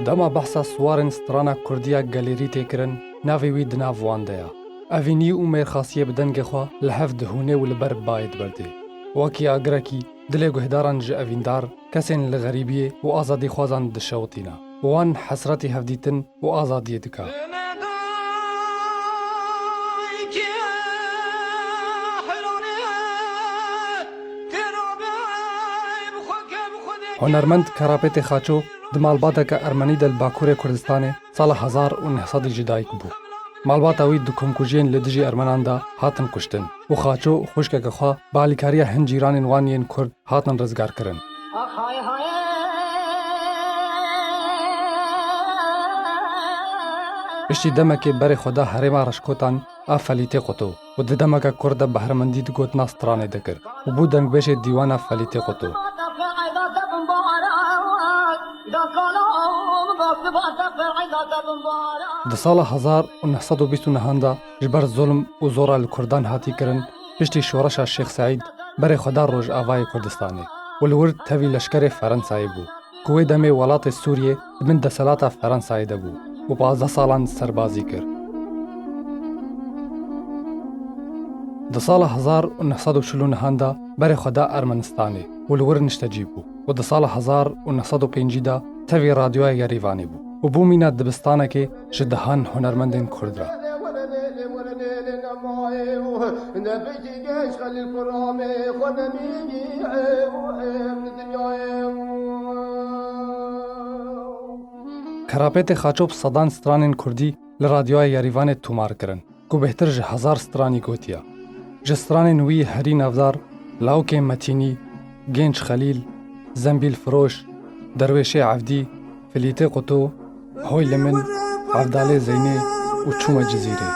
دما بحثا سوارن سترانا کردیا گالیری تکرن ناوی وی دناو واندیا. اوینی و میرخاصیه بدنگ خوا لحف دهونه و لبر باید برده. واکی آگرکی دل گهداران ج اویندار کسین لغریبیه و آزادی خوازان دشوتینا. وان حسرتی هفدیتن و آزادی دکا. هنرمند کراپت خاچو دمالباتا که ارمنی دل باکور کردستانه سال 1900 جدایک بو. مالباتا وی دو کمکوژین لدجی ارمنان دا هاتن کشتن و خاچو خوشکه که خواه بالیکاریا هنجیران وانین کرد هاتن رزگار کرن. پشتی دمکه بر خدا هرما رشکوتان افلیته قطو و دمکه کرد بهرمندی دگوت ناسترانه دکر و بو دنگ بش دیوان افلیته قطو. د سال 1929 دا جبر ظلم و زورا لکردان هاتی کرن پشتی شورش شیخ سعید بر خدا روش آوای کردستانه ولورد تاوی لشکر فرانسایی بو کوی دمی ولات سوریه من دسالات فرانسایی ده بو و 15 سالان سربازی کرد. د سال 1949 دا بر خدا ارمنستانه ولور نشتجی بو و د سال 1905 دا تاوی رادیوی یریوانی بو و بو مینا دبستانه که جدهان هنرمندین کرد را. کراپت خاچوب صدان سترانین کردی لرادیوی یریوان تومار کرن که بهتر جه 1000 سترانی گوتیا. جسترانین وی هری نفدار، لاوک متینی، گنج خلیل، زنبیل فروش، درویش عفدی، فلیته قطو، هوی لمن، عبدال زینه و چوم جزیره.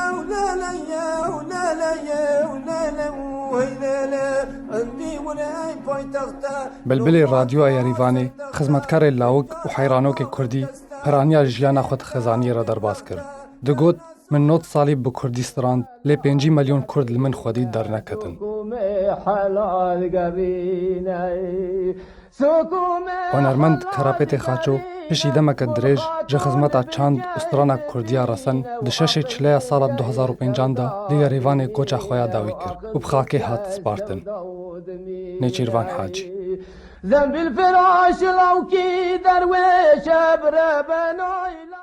بلبل رادیو یریوانی خدمتکار لاوک و حیرانوک کردی پرانیا جیانا خود خزانی را درباز کرد. دگوت من 9 سالی به کردستان لی 5 میلیون کرد لمن خودی در نکتن. هنرمند کراپت خاچو پشیدمک درێژ ji xizmeta çand û strana Kurdiya Rasan di 6 çileya sala 2005 da li Yerêvanê goça xwe ya dawî kir û bi xakê hat spartin. Nêçîrvan Hacî. Zembil firaş lawkî derwêş ebre benayla